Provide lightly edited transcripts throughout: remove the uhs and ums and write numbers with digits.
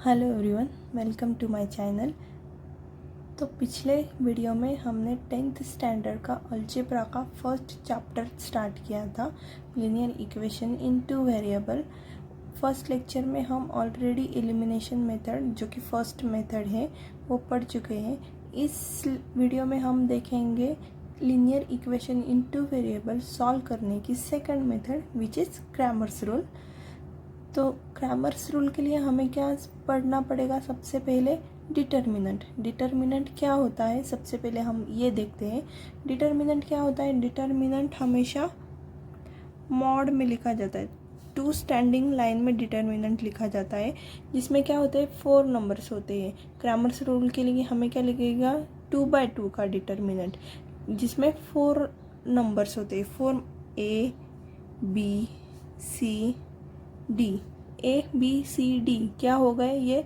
Hello everyone, welcome to my channel. तो पिछले video में हमने 10th स्टैंडर्ड का अलजेब्रा का फर्स्ट चैप्टर स्टार्ट किया था, linear equation in two variable. First lecture में हम ऑलरेडी एलिमिनेशन मेथड, जो कि फर्स्ट मेथड है, वो पढ़ चुके हैं। इस वीडियो में हम देखेंगे linear equation in two variable solve करने की second method, which is Cramer's rule. तो क्रैमर्स रूल के लिए हमें क्या पढ़ना पड़ेगा? सबसे पहले डिटर्मिनेंट। डिटर्मिनेंट क्या होता है, सबसे पहले हम ये देखते हैं। डिटर्मिनेंट क्या होता है? डिटर्मिनेंट हमेशा मॉड में लिखा जाता है। टू स्टैंडिंग लाइन में डिटर्मिनेंट लिखा जाता है, जिसमें क्या होते हैं, 4 नंबर्स होते हैं। क्रैमर्स रूल के लिए हमें क्या लिखेगा? 2/2 का डिटर्मिनेंट, जिसमें 4 नंबर्स होते हैं। 4 A B C D। A B C D क्या हो गए? ये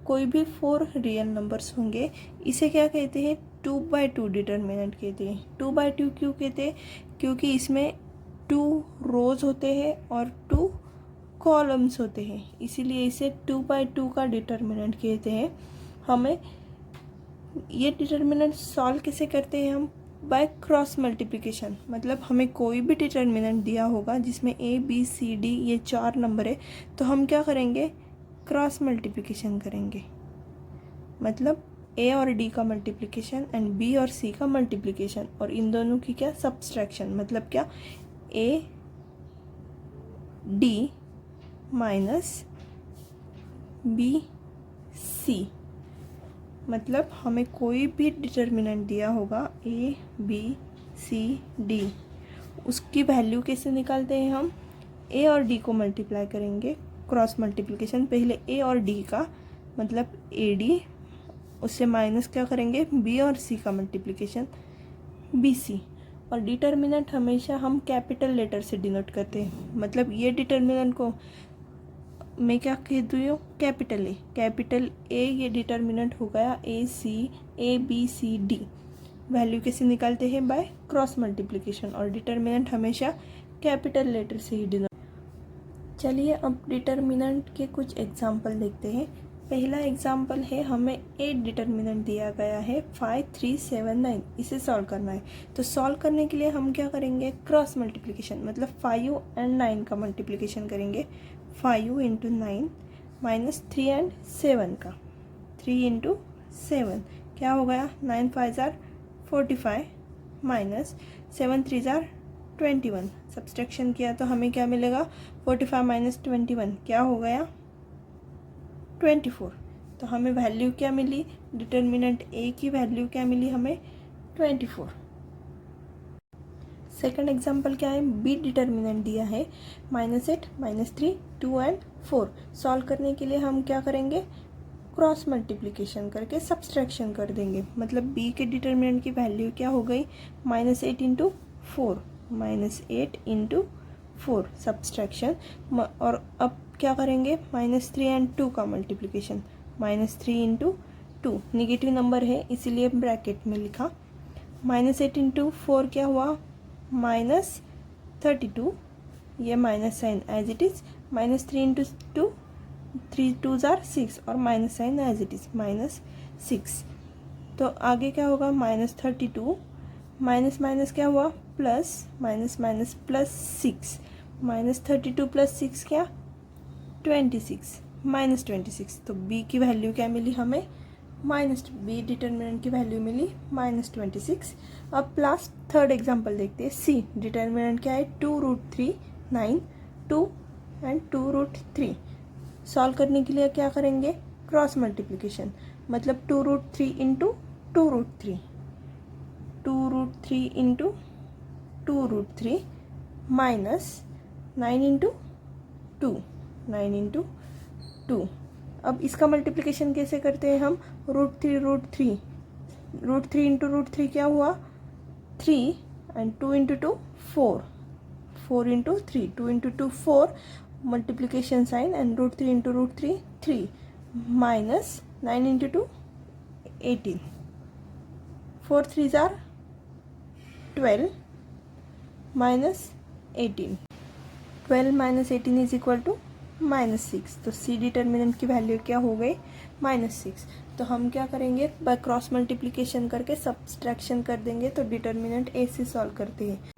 कोई भी 4 रियल नंबर्स होंगे। इसे क्या कहते हैं? 2/2 डिटर्मिनेंट कहते हैं। 2/2 क्यों कहते हैं? क्योंकि इसमें 2 रोज होते हैं और 2 कॉलम्स होते हैं, इसीलिए इसे 2/2 का डिटर्मिनेंट कहते हैं। हमें ये डिटर्मिनेंट सॉल्व कैसे करते हैं हम? By cross multiplication. मतलब हमें कोई भी डिटर्मिनेंट दिया होगा जिसमें A B C D ये 4 नंबर है, तो हम क्या करेंगे? क्रॉस मल्टीप्लिकेशन करेंगे। मतलब A और D का मल्टीप्लिकेशन एंड B और C का मल्टीप्लिकेशन, और इन दोनों की क्या? सब्सट्रैक्शन। मतलब क्या? A D minus B C। मतलब हमें कोई भी डिटर्मिनेंट दिया होगा A B C D, उसकी वैल्यू कैसे निकालते हैं हम? A और D को मल्टीप्लाई करेंगे, क्रॉस मल्टीप्लिकेशन। पहले A और D का मतलब AD, उससे माइनस क्या करेंगे? B और C का मल्टीप्लिकेशन BC। और डिटर्मिनेंट हमेशा हम कैपिटल लेटर से डिनोट करते हैं। मतलब ये डिटर्मिनेंट को मैं क्या कह दूँ? Capital A. कैपिटल ए ये डिटर्मिनेंट हो गया A B C D। Value कैसे निकालते हैं? By cross multiplication. और डिटर्मिनेंट हमेशा कैपिटल लेटर से ही डिनोट। चलिए अब डिटर्मिनेंट के कुछ एग्जाम्पल देखते हैं। पहला एग्जाम्पल है, हमें 8 डिटर्मिनेंट दिया गया है, 5 3 7 9। इसे सॉल्व करना है। तो सॉल्व करने के लिए हम क्या करेंगे? Cross multiplication. मतलब 5 एंड 9 का मल्टीप्लिकेशन करेंगे। 5 इंटू 9 माइनस 3 एंड 7 का। 3 इंटू 7 क्या हो गया? 9 5 जार 45 माइनस 7 3 जार 21। सब्सट्रैक्शन किया तो हमें क्या मिलेगा? 45 माइनस 21 क्या हो गया? 24। तो हमें वैल्यू क्या मिली? डिटर्मिनेंट A की वैल्यू क्या मिली हमें? 24। सेकंड एग्जाम्पल क्या है? B डिटर्मिनेंट दिया है, -8 -3 2 एंड 4। सॉल्व करने के लिए हम क्या करेंगे? क्रॉस मल्टीप्लिकेशन करके सब्सट्रैक्शन कर देंगे। मतलब B के डिटर्मिनेंट की वैल्यू क्या हो गई? -8 इंटू 4, -8 इंटू 4 सब्सट्रैक्शन। और अब क्या करेंगे? -3 एंड 2 का मल्टीप्लिकेशन। -3 इंटू 2 निगेटिव नंबर है, इसीलिए ब्रैकेट में लिखा। -8 इंटू 4 क्या हुआ? -32। ये minus sign as it is. -3 into 2 3 2 जार 6, और minus sign as it is -6। तो आगे क्या होगा? -32 माइनस माइनस क्या हुआ? Plus, minus minus plus 6। -32 plus 6 क्या? 26 -26। तो B की वैल्यू क्या मिली हमें? B डिटर्मिनेंट की वैल्यू मिली -26। अब लास्ट थर्ड एग्जांपल देखते हैं। C डिटर्मिनेंट क्या है? 2√3 9 2 एंड 2√3। सॉल्व करने के लिए क्या करेंगे? Cross multiplication. मतलब 2√3 into 2√3, 2√3 into 2√3 minus 9 into 2, 9 into 2। अब इसका मल्टीप्लिकेशन कैसे करते हैं हम? √3 √3 इंटू √3 क्या हुआ? 3 and 2 into 2 4, 4 into 3, 2 into 2 4 multiplication sign and √3 into √3 3 minus 9 into 2 18, 4 3 जार 12 minus 18। 12 minus 18 is equal to -6। तो सी डिटर्मिनेंट की वैल्यू क्या हो गई, -6। तो हम क्या करेंगे, बाय क्रॉस मल्टीप्लिकेशन करके सब्सट्रैक्शन कर देंगे, तो डिटर्मिनेंट ए से सॉल्व करते हैं।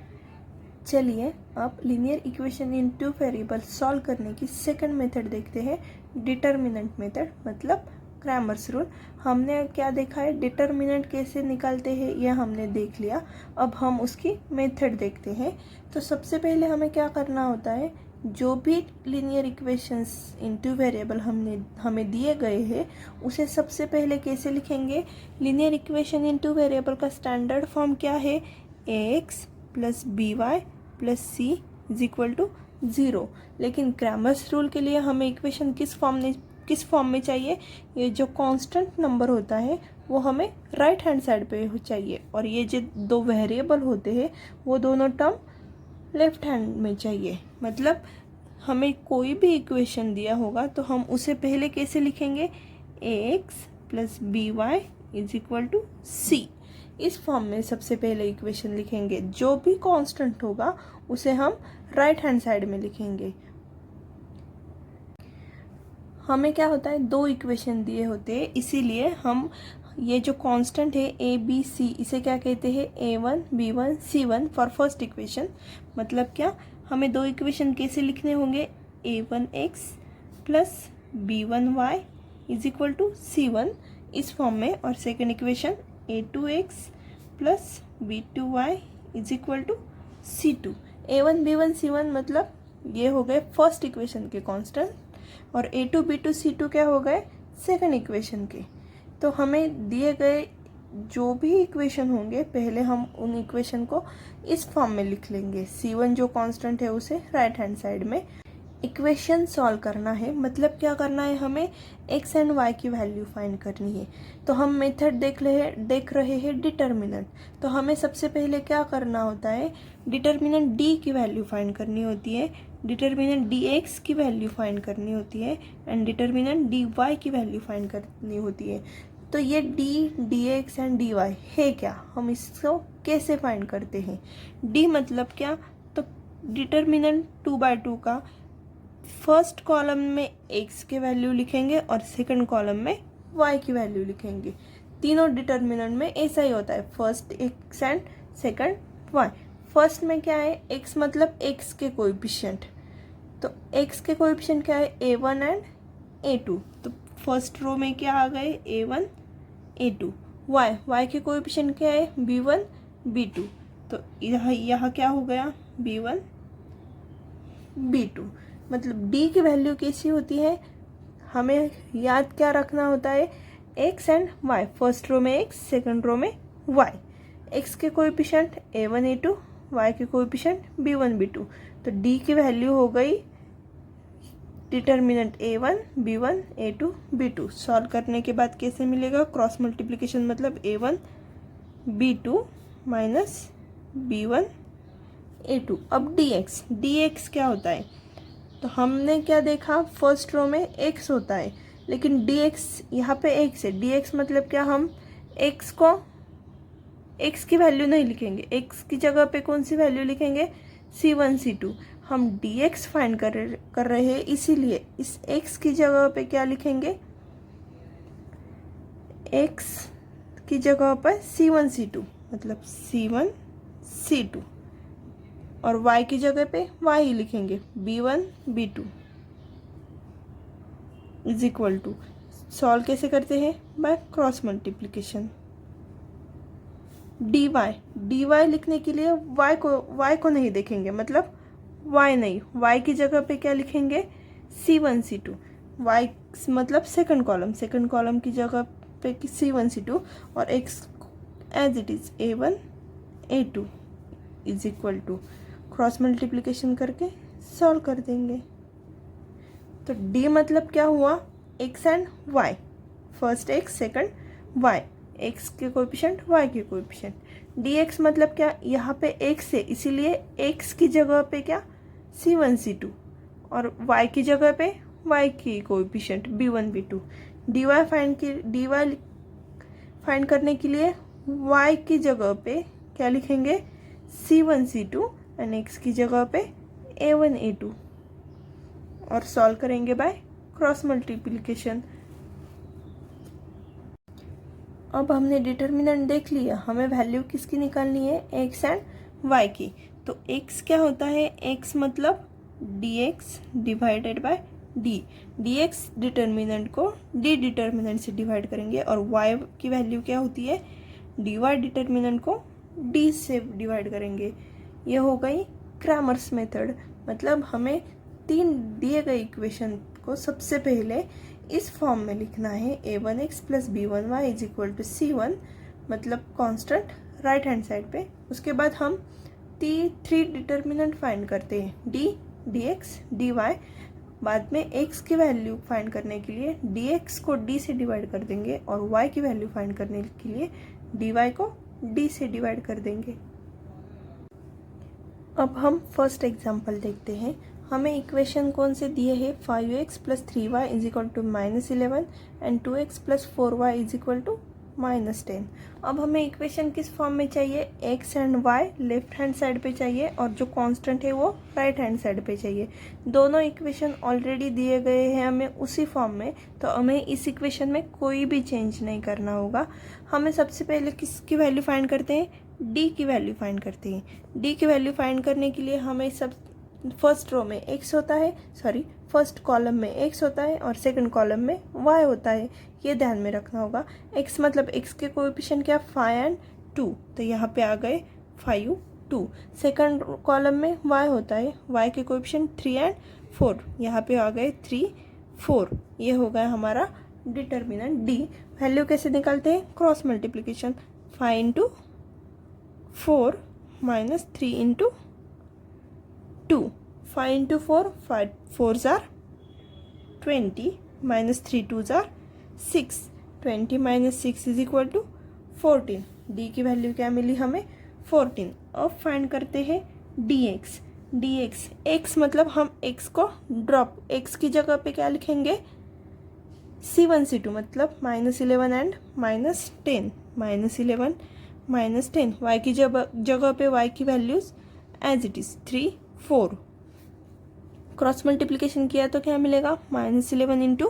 चलिए अब linear equation in two variable solve करने की सेकंड मेथड देखते हैं, डिटर्मिनेंट मेथड, मतलब क्रैमर्स रूल। हमने क्या देखा है, डिटर्मिनेंट कैसे निकालते हैं यह हमने देख लिया। अब हम उसकी मेथड देखते हैं। तो सबसे पहले हमें क्या करना होता है, जो भी linear equations in two variable हमें दिए गए हैं उसे सबसे पहले कैसे लिखेंगे। Linear equation in two variable का स्टैंडर्ड फॉर्म क्या है, ax plus B Y plus C is equal to 0। लेकिन क्रैमर्स रूल के लिए हमें इक्वेशन किस फॉर्म में चाहिए, ये जो कांस्टेंट नंबर होता है वो हमें राइट हैंड साइड पे चाहिए, और ये जो दो वेरिएबल होते हैं वो दोनों टर्म लेफ्ट हैंड में चाहिए। मतलब हमें कोई भी इक्वेशन दिया होगा तो हम उसे पहले कैसे लिखेंगे, ax plus B Y is equal to C. इस फॉर्म में सबसे पहले इक्वेशन लिखेंगे, जो भी कांस्टेंट होगा उसे हम राइट हैंड साइड में लिखेंगे। हमें क्या होता है, दो इक्वेशन दिए होते हैं, इसीलिए हम ये जो कांस्टेंट है ए बी सी इसे क्या कहते हैं, a1 b1 c1 for first equation. मतलब क्या, हमें दो इक्वेशन कैसे लिखने होंगे, a1x plus b1y is equal to c1 इस फॉर्म में, और second equation a2x plus b2y is equal to c2। a1 b1 c1 मतलब ये हो गए फर्स्ट इक्वेशन के कांस्टेंट, और a2 b2 c2 क्या हो गए, सेकेंड इक्वेशन के। तो हमें दिए गए जो भी इक्वेशन होंगे पहले हम उन इक्वेशन को इस फॉर्म में लिख लेंगे। c1 जो कांस्टेंट है उसे राइट हैंड साइड में। इक्वेशन सॉल्व करना है, मतलब क्या करना है, हमें x एंड y की वैल्यू फाइंड करनी है। तो हम मेथड देख रहे हैं डिटर्मिनेंट। तो हमें सबसे पहले क्या करना होता है, डिटर्मिनेंट d की वैल्यू फाइंड करनी होती है, डिटर्मिनेंट dx की वैल्यू फाइंड करनी होती है, एंड डिटर्मिनेंट dy की वैल्यू फाइंड करनी होती है। तो ये d, dx एंड dy है क्या, हम इसको कैसे फाइंड करते हैं। d मतलब क्या, तो डिटर्मिनेंट 2/2 का फर्स्ट कॉलम में x के वैल्यू लिखेंगे और सेकंड कॉलम में y की वैल्यू लिखेंगे। तीनों डिटर्मिनेंट में ऐसा ही होता है, first x and second y। First में क्या है, x मतलब x के कोएफिशिएंट, तो x के कोएफिशिएंट क्या है, a1 एंड a2। तो फर्स्ट रो में क्या आ गए, a1 a2। y के कोएफिशिएंट क्या है, b1 b2। तो यहाँ क्या हो गया, b1 b2। मतलब d की वैल्यू कैसी होती है, हमें याद क्या रखना होता है, x and y, first row में x सेकंड रो में y। x के कोएफिशिएंट a1 a2, y के कोएफिशिएंट b1 b2। तो d की वैल्यू हो गई determinant a1 b1 a2 b2। Solve करने के बाद कैसे मिलेगा, क्रॉस मल्टीप्लिकेशन, मतलब a1 b2 minus b1 a2। अब dx क्या होता है, तो हमने क्या देखा, फर्स्ट रो में x होता है, लेकिन dx यहाँ पे x है। dx मतलब क्या, हम x की वैल्यू नहीं लिखेंगे, x की जगह पे कौन सी वैल्यू लिखेंगे, c1 c2। हम dx फाइंड कर रहे हैं, इसीलिए इस x की जगह पे क्या लिखेंगे, x की जगह पर c1 c2, मतलब c1 c2, और y की जगह पे y ही लिखेंगे, b1 b2 is equal to. Solve कैसे करते हैं, बाय क्रॉस मल्टीप्लिकेशन। dy लिखने के लिए y को नहीं देखेंगे, मतलब y नहीं, y की जगह पे क्या लिखेंगे, c1 c2। y मतलब सेकंड कॉलम की जगह पे c1 c2, और x as it is a1 a2 is equal to, cross multiplication करके सॉल्व कर देंगे। तो d मतलब क्या हुआ, x and y, first x second y, x के कोएफिशिएंट y के कोएफिशिएंट। dx मतलब क्या, यहाँ पे x है, इसीलिए x की जगह पे क्या, c1 c2, और y की जगह पे y की coefficient b1 b2। dy find करने के लिए y की जगह पे क्या लिखेंगे, c1 c2, एंड x की जगह पे a1 a2, और सॉल्व करेंगे बाय क्रॉस मल्टीप्लिकेशन। अब हमने डिटर्मिनेंट देख लिया, हमें वैल्यू किसकी निकालनी है, x एंड y की। तो x क्या होता है, x मतलब dx divided by d। dx determinant को d डिटर्मिनेंट से डिवाइड करेंगे और y की वैल्यू क्या होती है, dy डिटर्मिनेंट को d से डिवाइड करेंगे। ये हो गई क्रैमर्स मेथड। मतलब हमें तीन दिए गए इक्वेशन को सबसे पहले इस फॉर्म में लिखना है, a1x plus b1y is equal to c1, मतलब कांस्टेंट राइट हैंड साइड पे। उसके बाद हम थ्री डिटर्मिनेंट फाइंड करते हैं, d dx dy। बाद में x की वैल्यू फाइंड करने के लिए dx को d से डिवाइड कर देंगे और y की वैल्यू फाइंड करने के लिए dy को d से डिवाइड कर देंगे। अब हम फर्स्ट एग्जांपल देखते हैं। हमें इक्वेशन कौन से दिए हैं, 5x plus 3y is equal to -11 and 2x plus 4y is equal to -10। अब हमें इक्वेशन किस फॉर्म में चाहिए, x and y left hand side पे चाहिए और जो कांस्टेंट है वो राइट हैंड साइड पे चाहिए। दोनों इक्वेशन ऑलरेडी दिए गए हैं हमें उसी फॉर्म में, तो हमें इस इक्वेशन में कोई भी चेंज नहीं करना होगा। हमें सबसे पहले किसकी वैल्यू फाइंड करते हैं, d की वैल्यू फाइंड करते हैं। d की वैल्यू फाइंड करने के लिए हमें सब फर्स्ट रो में x होता है, फर्स्ट कॉलम में x होता है और सेकंड कॉलम में y होता है, ये ध्यान में रखना होगा। x मतलब x के कोएफिशिएंट क्या, 5 एंड 2, तो यहाँ पे आ गए 5 2। सेकंड कॉलम में y होता है, y के कोएफिशिएंट 3 एंड 4, यहाँ पे आ गए 3 4। ये हो गया हमारा डिटर्मिनेंट d। वैल्यू कैसे निकालते हैं, cross multiplication, 5 into 4 minus 3 into 2, 5 into 4, 5 4s are 20, minus 3 2s are 6, 20 minus 6 is equal to 14। d की वैल्यू क्या मिली हमें, 14। अब फाइंड करते हैं dx। x मतलब हम x को ड्रॉप, x की जगह पे क्या लिखेंगे, c1 c2 मतलब -11 एंड -10, -11 -10। y की जगह पे y की values as it is 3 4। Cross multiplication किया तो क्या मिलेगा, -11 into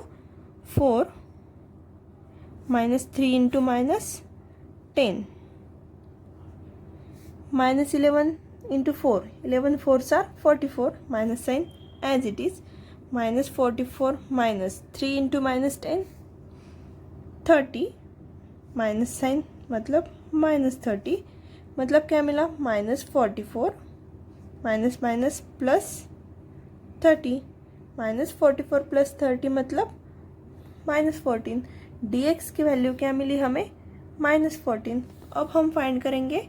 4 -3 into -10, -11 into 4, 11 4s are 44, minus sign as it is, -44 -3 into -10 30, minus sign मतलब -30, मतलब क्या मिला, -44 माइनस माइनस प्लस 30, -44 प्लस 30 मतलब -14। dx की वैल्यू क्या मिली हमें, -14। अब हम फाइंड करेंगे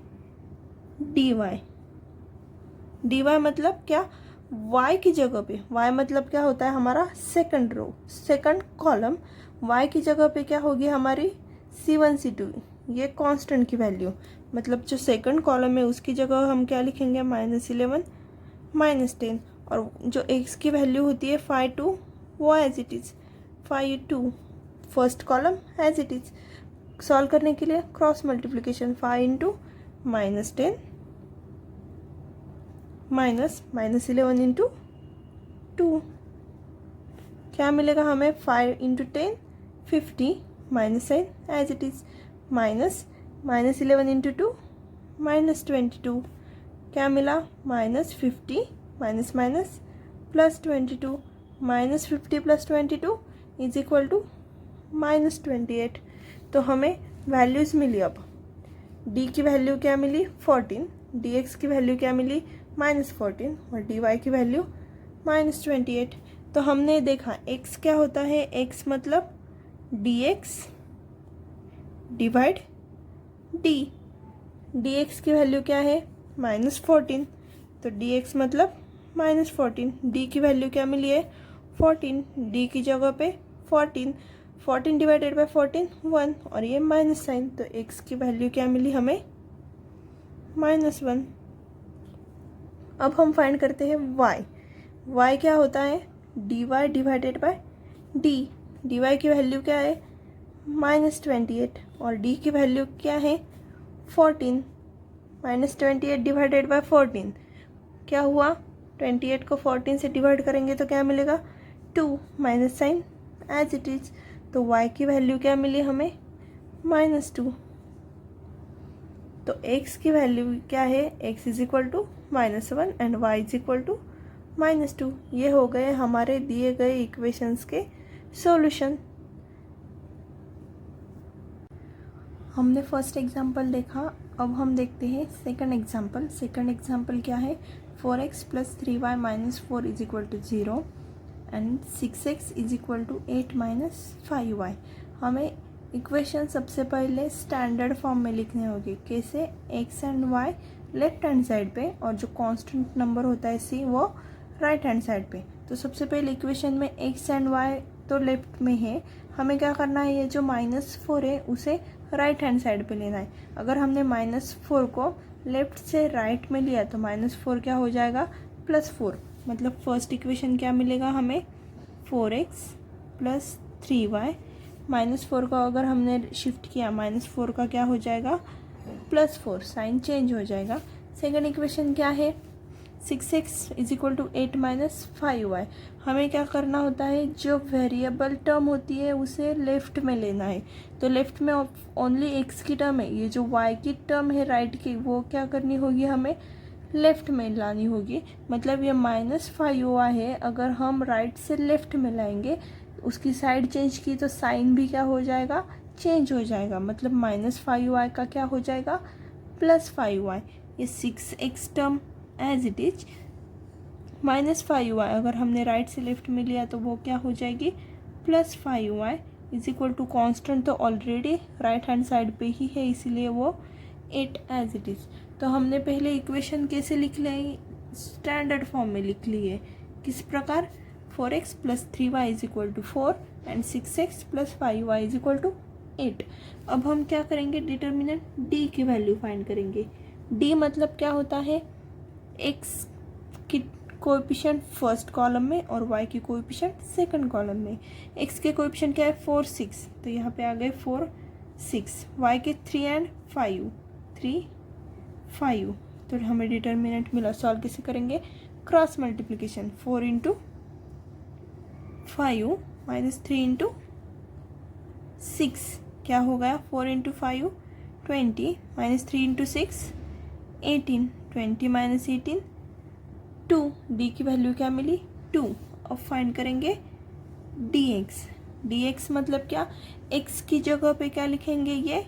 dy मतलब क्या, y की जगह पे, y मतलब क्या होता है हमारा second row, second column, y की जगह पे क्या होगी हमारी c1 c2, ये कांस्टेंट की वैल्यू, मतलब जो सेकंड कॉलम है उसकी जगह हम क्या लिखेंगे, -11 -10, और जो x की वैल्यू होती है 5 2, वो as it is 5 2, first column as it is. Solve करने के लिए cross multiplication, 5 into -10 minus -11 into 2, क्या मिलेगा हमें, 5 into 10 50, minus sign as it is, minus -11 into 2 -22, क्या मिला, -50 minus minus plus 22, -50 plus 22 is equal to -28। तो हमें वैल्यूज़ मिली। अब d की वैल्यू क्या मिली, 14, dx की वैल्यू क्या मिली, -14, और dy की वैल्यू -28। तो हमने देखा x क्या होता है, x मतलब dx डिवाइड d, dx की वैल्यू क्या है, -14, तो dx मतलब -14। d की वैल्यू क्या मिली है, 14, d की जगह पे 14, 14 डिवाइडेड बाय 14 1, और ये माइनस साइन, तो x की वैल्यू क्या मिली हमें, -1। अब हम फाइंड करते हैं y क्या होता है, dy divided by d, dy की वैल्यू क्या है, -28, और d की वैल्यू क्या है, 14, -28 डिवाइडेड बाय 14, क्या हुआ, 28 को 14 से डिवाइड करेंगे तो क्या मिलेगा, 2 minus sign as it is, तो y की वैल्यू क्या मिली हमें, -2। तो x की वैल्यू क्या है, x is equal to -1 and y is equal to -2। ये हो गए हमारे दिए गए इक्वेशंस के सॉल्यूशन। हमने फर्स्ट एग्जांपल देखा, अब हम देखते हैं सेकंड एग्जांपल। सेकंड एग्जांपल क्या है, 4x + 3y - 4 is equal to 0 and 6x is equal to 8 - 5y। हमें इक्वेशन सबसे पहले स्टैंडर्ड फॉर्म में लिखने होंगे। कैसे, x and y left hand side पे और जो कांस्टेंट नंबर होता है c वो राइट हैंड साइड पे। तो सबसे पहले इक्वेशन में x एंड y तो लेफ्ट में है, हमें क्या करना है, ये जो -4 है उसे राइट हैंड साइड पे लेना है। अगर हमने -4 को लेफ्ट से राइट में लिया तो -4 क्या हो जाएगा, +4। मतलब फर्स्ट इक्वेशन क्या मिलेगा हमें, 4x + 3y। -4 को अगर हमने शिफ्ट किया, -4 का क्या हो जाएगा, +4, साइन चेंज हो जाएगा। सेकेंड इक्वेशन क्या है, 6x is equal to 8 - 5y। हमें क्या करना होता है, जो वेरिएबल टर्म होती है उसे लेफ्ट में लेना है। तो लेफ्ट में ओनली x की टर्म है, ये जो y की टर्म है राइट की वो क्या करनी होगी, हमें लेफ्ट में लानी होगी। मतलब ये -5y है, अगर हम राइट से लेफ्ट में लाएंगे, उसकी साइड चेंज की तो साइन भी क्या हो जाएगा, चेंज हो जाएगा। मतलब -5y का क्या हो जाएगा, +5y। ये 6x term as it is, -5y अगर हमने राइट से लेफ्ट में लिया तो वो क्या हो जाएगी, +5y is equal to constant तो ऑलरेडी राइट हैंड साइड पे ही है, इसीलिए वो 8 एज इट इज। तो हमने पहले इक्वेशन कैसे लिख ली, स्टैंडर्ड फॉर्म में लिख ली है। किस प्रकार, 4x + 3y is equal to 4 and 6x + 5y is equal to 8। अब हम क्या करेंगे, डिटर्मिनेंट d की वैल्यू फाइंड करेंगे। d मतलब क्या होता है, x की कोएफिशिएंट फर्स्ट कॉलम में और y की कोएफिशिएंट सेकंड कॉलम में। x के कोएफिशिएंट क्या है, 4 6, तो यहाँ पे आ गए 4 6। y के 3 एंड 5, तो हमें डिटर्मिनेंट मिला। सॉल्व कैसे करेंगे, क्रॉस मल्टीप्लिकेशन, 4 × 5 - 3 × 6 क्या हो गया, 4 × 5 20 -3 × 6 18, 20 - 18 2। d की वैल्यू क्या मिली, 2। अब फाइंड करेंगे dx मतलब क्या, x की जगह पे क्या लिखेंगे, ये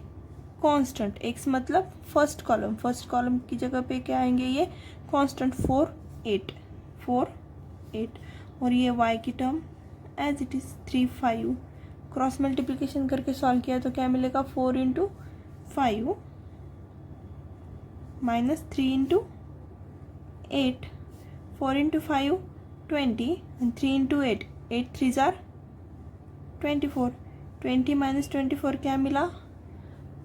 कांस्टेंट। x मतलब फर्स्ट कॉलम की जगह पे क्या आएंगे, ये कांस्टेंट 4 8 और ये y की term as it is 3 5। Cross multiplication करके सॉल्व किया तो क्या मिलेगा, 4 × 5 -3 × 8, 4 × 5 20 and 3 × 8, 8 3s are 24, 20 - 24 क्या मिला,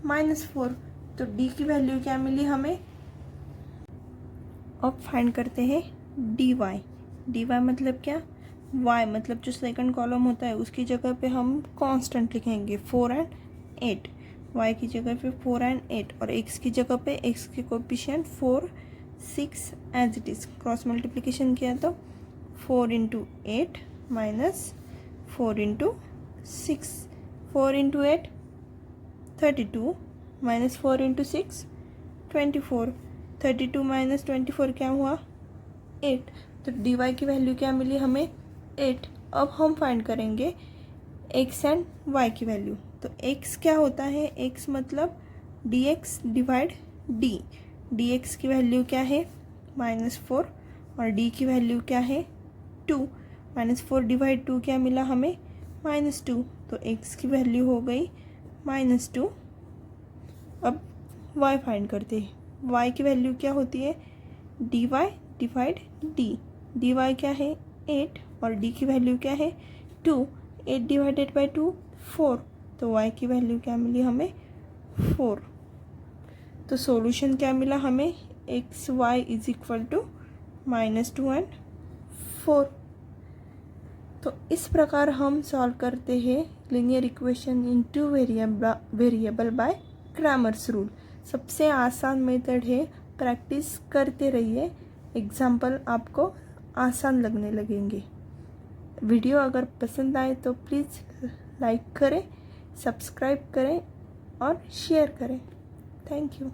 -4। तो d की वैल्यू क्या मिली हमें। अब फाइंड करते हैं dy मतलब क्या, y मतलब जो सेकंड कॉलम होता है उसकी जगह पे हम कांस्टेंट लिखेंगे 4 एंड 8, y की जगह पे 4 एंड 8 और x की जगह पे x के coefficient 4 6 as it is. Cross multiplication किया तो 4 × 8 - 4 × 6, 4 × 8 32 -4 × 6 24, 32 - 24 क्या हुआ, 8। तो dy की वैल्यू क्या मिली हमें, 8। अब हम फाइंड करेंगे x एंड y की वैल्यू। तो x क्या होता है, x मतलब dx डिवाइड d। dx की वैल्यू क्या है, -4 और d की वैल्यू क्या है, 2। -4 / 2 क्या मिला हमें, -2। तो x की वैल्यू हो गई -2। अब y फाइंड करते हैं। y की वैल्यू क्या होती है, dy डिवाइड d। dy क्या है, 8 और d की वैल्यू क्या है, 2। 8 / 2 4, तो y की वैल्यू क्या मिली हमें, 4। तो सॉल्यूशन क्या मिला हमें, xy is equal to -2 and 4। तो इस प्रकार हम सॉल्व करते हैं linear equation in 2 variable by Cramer's rule. सबसे आसान मेथड है, प्रैक्टिस करते रहिए, एग्जाम्पल आपको आसान लगने लगेंगे। वीडियो अगर पसंद आए तो प्लीज़ लाइक करें, सब्सक्राइब करें और शेयर करें। Thank you.